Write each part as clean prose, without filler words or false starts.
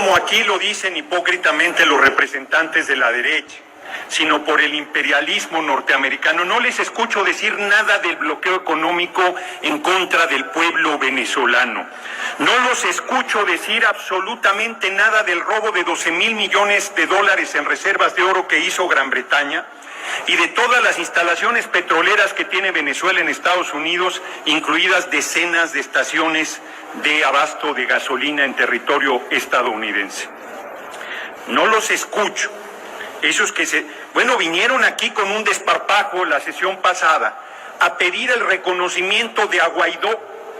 como aquí lo dicen hipócritamente los representantes de la derecha, sino por el imperialismo norteamericano. No les escucho decir nada del bloqueo económico en contra del pueblo venezolano. No los escucho decir absolutamente nada del robo de 12,000 millones de dólares en reservas de oro que hizo Gran Bretaña y de todas las instalaciones petroleras que tiene Venezuela en Estados Unidos, incluidas decenas de estaciones de abasto de gasolina en territorio estadounidense. No los escucho. Esos que vinieron aquí con un desparpajo la sesión pasada a pedir el reconocimiento de a Guaidó,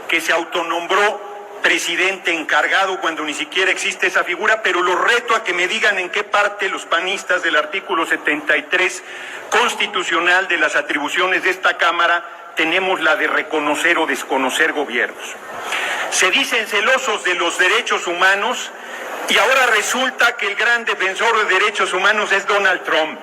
que se autonombró presidente encargado cuando ni siquiera existe esa figura, pero los reto a que me digan en qué parte los panistas del artículo 73 constitucional de las atribuciones de esta Cámara tenemos la de reconocer o desconocer gobiernos. Se dicen celosos de los derechos humanos y ahora resulta que el gran defensor de derechos humanos es Donald Trump,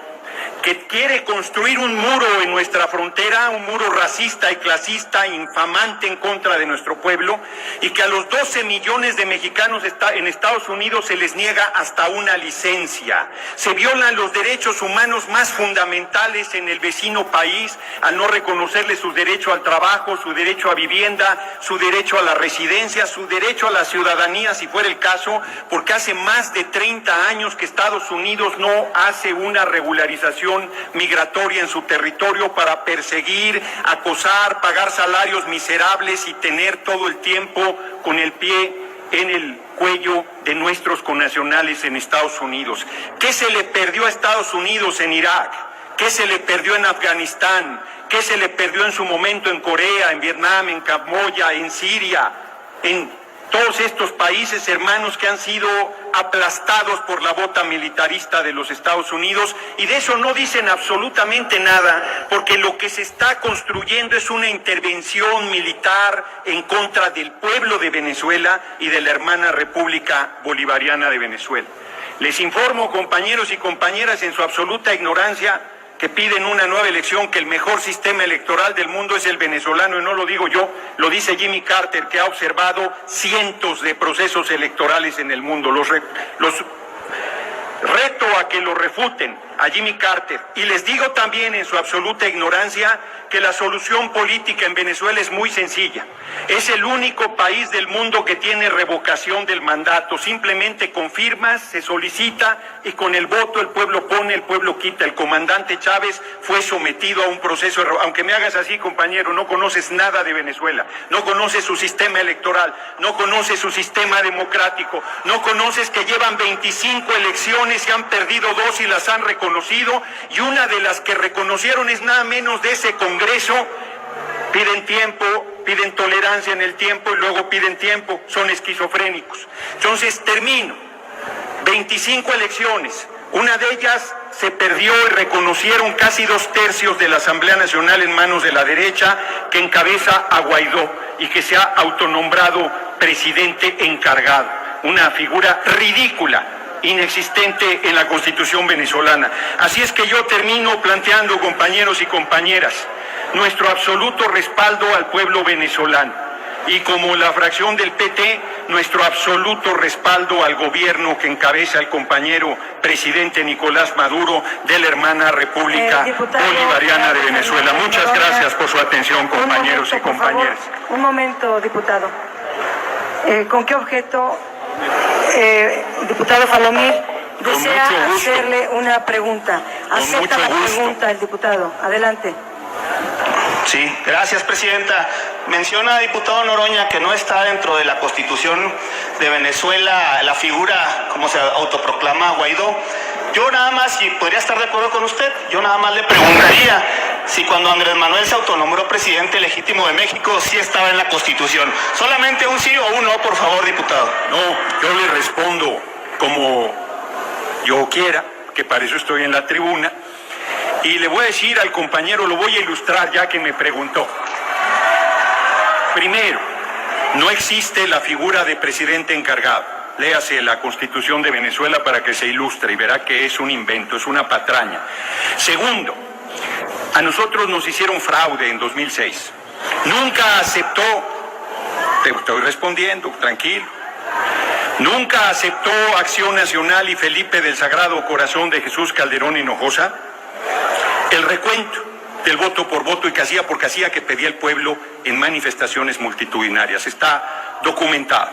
que quiere construir un muro en nuestra frontera, un muro racista y clasista, infamante en contra de nuestro pueblo, y que a los 12 millones de mexicanos en Estados Unidos se les niega hasta una licencia. Se violan los derechos humanos más fundamentales en el vecino país al no reconocerles su derecho al trabajo, su derecho a vivienda, su derecho a la residencia, su derecho a la ciudadanía, si fuera el caso, porque hace más de 30 años que Estados Unidos no hace una regularización migratoria en su territorio para perseguir, acosar, pagar salarios miserables y tener todo el tiempo con el pie en el cuello de nuestros connacionales en Estados Unidos. ¿Qué se le perdió a Estados Unidos en Irak? ¿Qué se le perdió en Afganistán? ¿Qué se le perdió en su momento en Corea, en Vietnam, en Camboya, en Siria, en todos estos países hermanos que han sido aplastados por la bota militarista de los Estados Unidos? Y de eso no dicen absolutamente nada, porque lo que se está construyendo es una intervención militar en contra del pueblo de Venezuela y de la hermana República Bolivariana de Venezuela. Les informo, compañeros y compañeras, en su absoluta ignorancia, que piden una nueva elección, que el mejor sistema electoral del mundo es el venezolano, y no lo digo yo, lo dice Jimmy Carter, que ha observado cientos de procesos electorales en el mundo. Los reto a que lo refuten a Jimmy Carter, y les digo también en su absoluta ignorancia que la solución política en Venezuela es muy sencilla. Es el único país del mundo que tiene revocación del mandato. Simplemente con firmas se solicita y con el voto el pueblo pone, el pueblo quita. El comandante Chávez fue sometido a un proceso, aunque me hagas así, compañero, no conoces nada de Venezuela, no conoces su sistema electoral, no conoces su sistema democrático, no conoces que llevan 25 elecciones y han perdido 2 y las han reconocido, y una de las que reconocieron es nada menos de ese Congreso. Piden tiempo, piden tolerancia en el tiempo y luego piden tiempo, son esquizofrénicos. Entonces termino, 25 elecciones, una de ellas se perdió y reconocieron casi 2/3 de la Asamblea Nacional en manos de la derecha, que encabeza a Guaidó y que se ha autonombrado presidente encargado, una figura ridícula, inexistente en la Constitución venezolana. Así es que yo termino planteando, compañeros y compañeras, nuestro absoluto respaldo al pueblo venezolano, y como la fracción del PT, nuestro absoluto respaldo al gobierno que encabeza el compañero presidente Nicolás Maduro de la hermana República Bolivariana de Venezuela. Muchas gracias por su atención, compañeros y compañeras. Un momento, diputado. ¿Con qué objeto, diputado Falomir, desea hacerle una pregunta? Acepta la pregunta el diputado. Adelante. Sí, gracias, presidenta. Menciona, diputado Noroña, que no está dentro de la Constitución de Venezuela la figura, como se autoproclama, Guaidó. Yo nada más, si podría estar de acuerdo con usted, yo nada más le preguntaría si cuando Andrés Manuel se autonombró presidente legítimo de México, sí estaba en la Constitución. Solamente un sí o un no, por favor, diputado. No, yo le respondo como yo quiera, que para eso estoy en la tribuna. Y le voy a decir al compañero, lo voy a ilustrar ya que me preguntó. Primero, no existe la figura de presidente encargado. Léase la Constitución de Venezuela para que se ilustre y verá que es un invento, es una patraña. Segundo, a nosotros nos hicieron fraude en 2006. Nunca aceptó, te estoy respondiendo, tranquilo. Nunca aceptó Acción Nacional y Felipe del Sagrado Corazón de Jesús Calderón Hinojosa el recuento del voto por voto y casilla por casilla que pedía el pueblo en manifestaciones multitudinarias. Está documentado.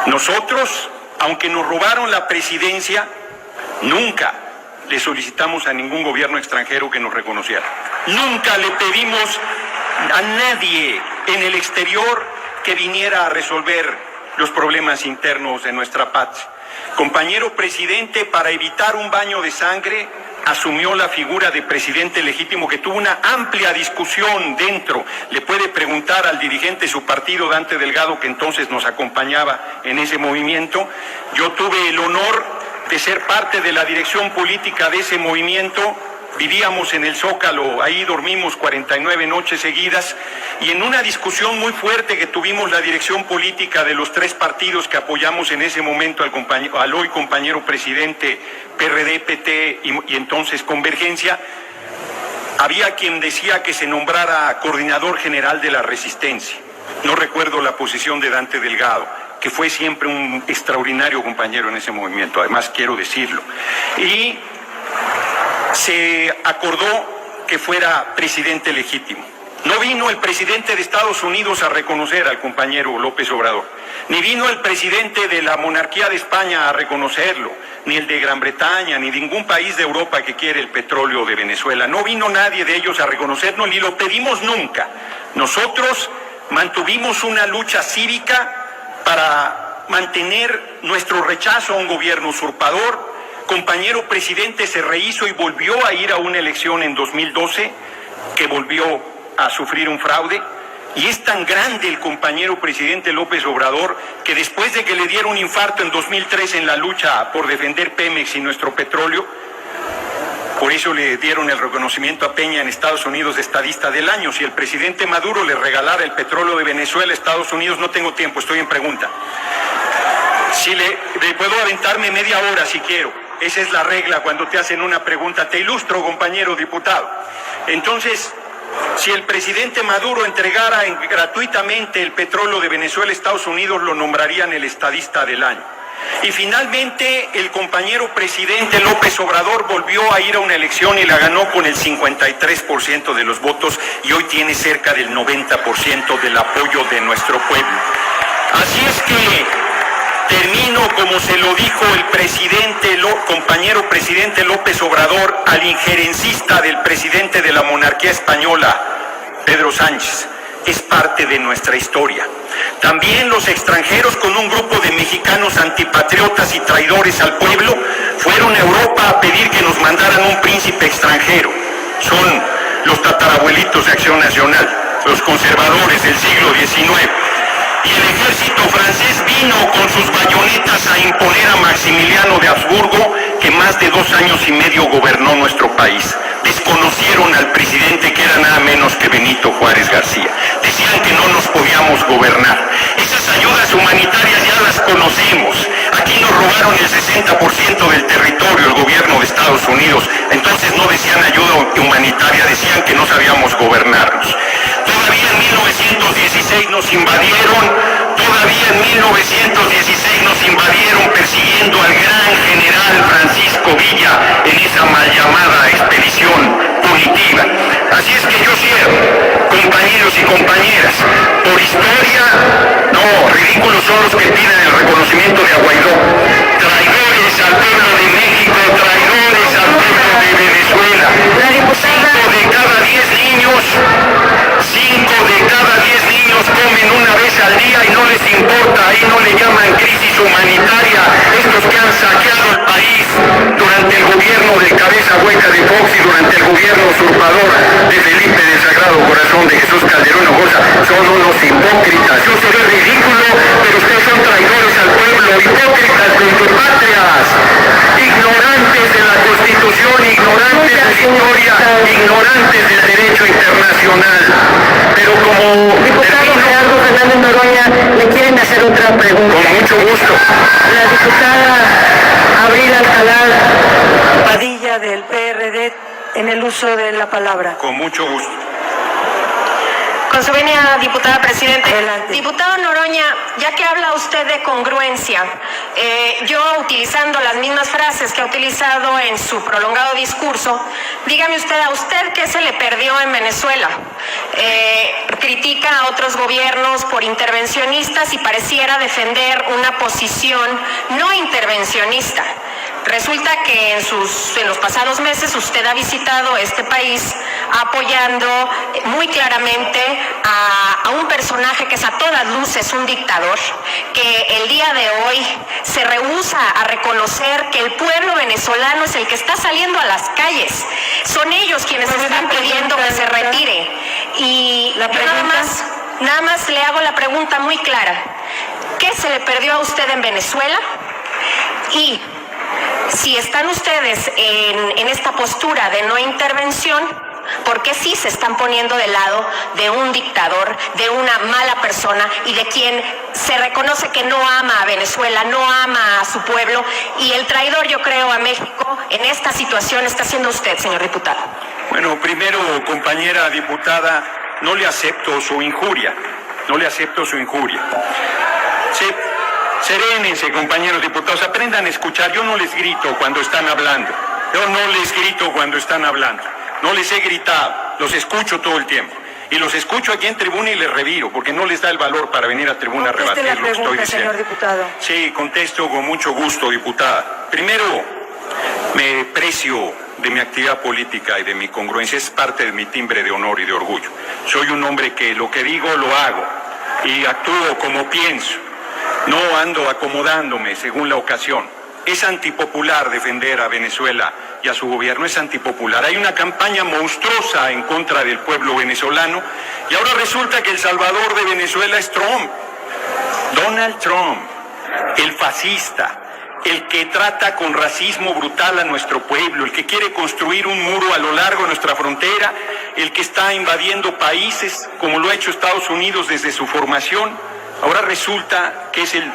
Nosotros, aunque nos robaron la presidencia, nunca le solicitamos a ningún gobierno extranjero que nos reconociera. Nunca le pedimos a nadie en el exterior que viniera a resolver los problemas internos de nuestra patria. Compañero presidente, para evitar un baño de sangre, asumió la figura de presidente legítimo, que tuvo una amplia discusión dentro. Le puede preguntar al dirigente de su partido, Dante Delgado, que entonces nos acompañaba en ese movimiento. Yo tuve el honor de ser parte de la dirección política de ese movimiento. Vivíamos en el Zócalo, ahí dormimos 49 noches seguidas, y en una discusión muy fuerte que tuvimos la dirección política de los tres partidos que apoyamos en ese momento al hoy compañero presidente, PRD, PT y entonces Convergencia, había quien decía que se nombrara coordinador general de la resistencia. No recuerdo la posición de Dante Delgado, que fue siempre un extraordinario compañero en ese movimiento, además quiero decirlo. Y se acordó que fuera presidente legítimo. No vino el presidente de Estados Unidos a reconocer al compañero López Obrador, ni vino el presidente de la monarquía de España a reconocerlo, ni el de Gran Bretaña, ni ningún país de Europa que quiere el petróleo de Venezuela. No vino nadie de ellos a reconocernos, ni lo pedimos nunca. Nosotros mantuvimos una lucha cívica para mantener nuestro rechazo a un gobierno usurpador. Compañero presidente se rehizo y volvió a ir a una elección en 2012, que volvió a sufrir un fraude. Y es tan grande el compañero presidente López Obrador que después de que le diera un infarto en 2013 en la lucha por defender Pemex y nuestro petróleo, por eso le dieron el reconocimiento a Peña en Estados Unidos de estadista del año. Si el presidente Maduro le regalara el petróleo de Venezuela a Estados Unidos, no tengo tiempo, estoy en pregunta. Si le puedo aventarme media hora si quiero. Esa es la regla cuando te hacen una pregunta. Te ilustro, compañero diputado. Entonces, si el presidente Maduro entregara gratuitamente el petróleo de Venezuela a Estados Unidos, lo nombrarían el estadista del año. Y finalmente, el compañero presidente López Obrador volvió a ir a una elección y la ganó con el 53% de los votos y hoy tiene cerca del 90% del apoyo de nuestro pueblo. Así es que termino como se lo dijo el compañero presidente López Obrador al injerencista del presidente de la monarquía española, Pedro Sánchez. Es parte de nuestra historia. También los extranjeros, con un grupo de mexicanos antipatriotas y traidores al pueblo, fueron a Europa a pedir que nos mandaran un príncipe extranjero. Son los tatarabuelitos de Acción Nacional, los conservadores del siglo XIX. Y el ejército francés vino con sus bayonetas a imponer a Maximiliano de Habsburgo, que más de 2 años y medio gobernó nuestro país. Desconocieron al presidente, que era nada menos que Benito Juárez García. Decían que no nos podíamos gobernar. Esas ayudas humanitarias ya las conocemos. Aquí nos robaron el 60% del territorio, el gobierno de Estados Unidos. Entonces no decían ayuda humanitaria, decían que no sabíamos gobernarnos. Todavía en 1916 nos invadieron, todavía en 1916 nos invadieron persiguiendo al gran general Francisco Villa en esa mal llamada expedición punitiva. Así es que yo cierro, compañeros y compañeras, por historia, no, ridículos son los que piden el reconocimiento de Guaidó. Traidores al pueblo de México, traidores al pueblo de Venezuela. 5 de cada 10 niños, 5 de cada 10 niños comen una vez al día y no les importa, ahí no le llaman crisis humanitaria. Estos que han saqueado el país durante el gobierno del cabeza hueca de Fox y durante el gobierno usurpador de Felipe del Sagrado Corazón de Jesús Calderón Hinojosa son unos hipócritas. Yo seré ridículo, pero ustedes son traidores al pueblo, hipócritas, vendepatrias, ignorantes de la Constitución, ignorantes de la historia, ignorantes del derecho internacional. Pero como Diputado Gerardo Fernández Noroña, le quieren hacer otra pregunta. Con mucho gusto. La diputada Abril Alcalá Padilla del PRD, en el uso de la palabra. Con mucho gusto. Con su venia, diputada presidente. Adelante. Diputado Noroña, ya que habla usted de congruencia, yo utilizando las mismas frases que ha utilizado en su prolongado discurso, dígame usted, ¿a usted qué se le perdió en Venezuela? Critica a otros gobiernos por intervencionistas y pareciera defender una posición no intervencionista. Resulta que en los pasados meses usted ha visitado este país apoyando muy claramente a un personaje que es a todas luces un dictador, que el día de hoy se rehúsa a reconocer que el pueblo venezolano es el que está saliendo a las calles. Son ellos quienes están pidiendo que se retire. Y yo nada más le hago la pregunta muy clara. ¿Qué se le perdió a usted en Venezuela? Y si están ustedes en esta postura de no intervención, ¿por qué sí se están poniendo del lado de un dictador, de una mala persona y de quien se reconoce que no ama a Venezuela, no ama a su pueblo? Y el traidor, yo creo, a México en esta situación está siendo usted, señor diputado. Bueno, primero, compañera diputada, no le acepto su injuria. No le acepto su injuria. Serénense, compañeros diputados, aprendan a escuchar. Yo no les grito cuando están hablando. No les he gritado, los escucho todo el tiempo. Y los escucho aquí en tribuna y les reviro, porque no les da el valor para venir a tribuna a rebatir lo que estoy diciendo. Señor diputado. Sí, contesto con mucho gusto, diputada. Primero, me precio de mi actividad política y de mi congruencia. Es parte de mi timbre de honor y de orgullo. Soy un hombre que lo que digo lo hago y actúo como pienso. No ando acomodándome según la ocasión. Es antipopular defender a Venezuela y a su gobierno, es antipopular. Hay una campaña monstruosa en contra del pueblo venezolano y ahora resulta que el salvador de Venezuela es Trump. Donald Trump, el fascista, el que trata con racismo brutal a nuestro pueblo, el que quiere construir un muro a lo largo de nuestra frontera, el que está invadiendo países como lo ha hecho Estados Unidos desde su formación. Ahora resulta que es el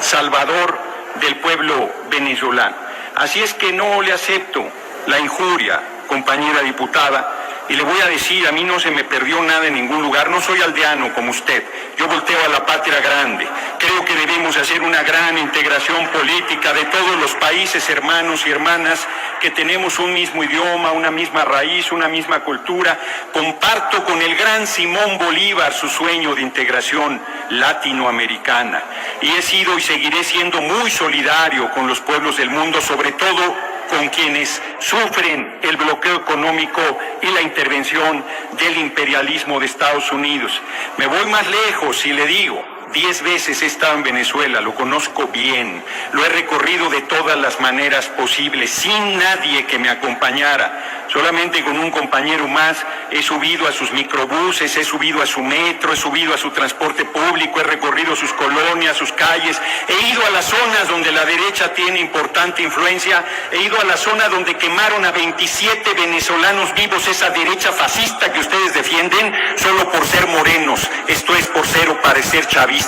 salvador del pueblo venezolano. Así es que no le acepto la injuria, compañera diputada, y le voy a decir, a mí no se me perdió nada en ningún lugar, no soy aldeano como usted, yo volteo a la patria grande. Creo que debemos hacer una gran integración política de todos los países hermanos y hermanas que tenemos un mismo idioma, una misma raíz, una misma cultura. Comparto con el gran Simón Bolívar su sueño de integración latinoamericana y he sido y seguiré siendo muy solidario con los pueblos del mundo, sobre todo con quienes sufren el bloqueo económico y la intervención del imperialismo de Estados Unidos. Me voy más lejos y le digo, 10 veces he estado en Venezuela, lo conozco bien, lo he recorrido de todas las maneras posibles, sin nadie que me acompañara, solamente con un compañero más. He subido a sus microbuses, he subido a su metro, he subido a su transporte público, he recorrido sus colonias, sus calles, he ido a las zonas donde la derecha tiene importante influencia, he ido a la zona donde quemaron a 27 venezolanos vivos, esa derecha fascista que ustedes defienden solo por ser morenos, esto es por ser o parecer chavistas.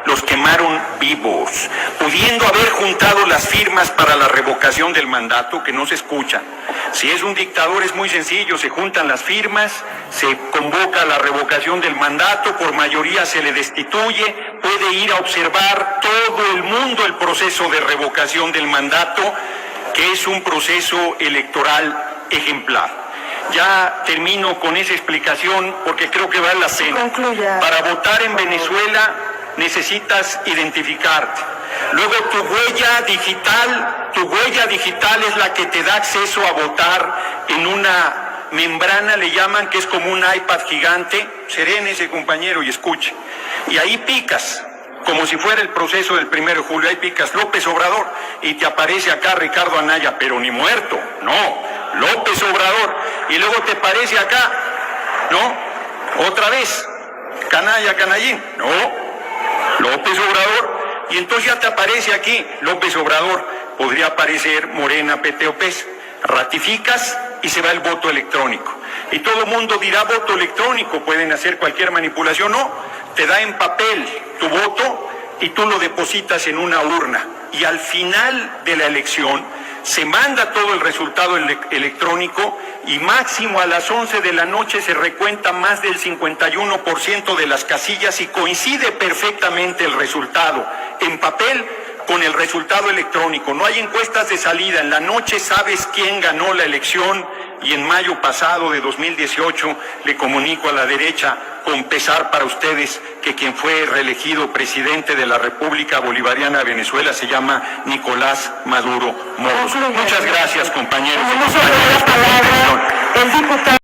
Los quemaron vivos, pudiendo haber juntado las firmas para la revocación del mandato, que no se escucha. Si es un dictador es muy sencillo, se juntan las firmas, se convoca la revocación del mandato, por mayoría se le destituye, puede ir a observar todo el mundo el proceso de revocación del mandato, que es un proceso electoral ejemplar. Ya termino con esa explicación porque creo que vale la pena. Concluya. Para votar en Venezuela necesitas identificarte. Luego tu huella digital es la que te da acceso a votar en una membrana, le llaman, que es como un iPad gigante. Serénese, compañero, y escuche. Y ahí picas, como si fuera el proceso del 1 de julio, ahí picas López Obrador y te aparece acá Ricardo Anaya, pero ni muerto, no, López Obrador. Y luego te aparece acá, ¿no? Otra vez, Canalla, Canallín, no, López Obrador. Y entonces ya te aparece aquí López Obrador, podría aparecer Morena, PT o PES. Ratificas y se va el voto electrónico. Y todo el mundo dirá voto electrónico, pueden hacer cualquier manipulación. No, te da en papel tu voto y tú lo depositas en una urna. Y al final de la elección se manda todo el resultado electrónico y máximo a las 11 de la noche se recuenta más del 51% de las casillas y coincide perfectamente el resultado en papel con el resultado electrónico. No hay encuestas de salida. En la noche sabes quién ganó la elección y en mayo pasado de 2018 le comunico a la derecha, con pesar para ustedes, que quien fue reelegido presidente de la República Bolivariana de Venezuela se llama Nicolás Maduro Moros. Muchas gracias, compañeros. El diputado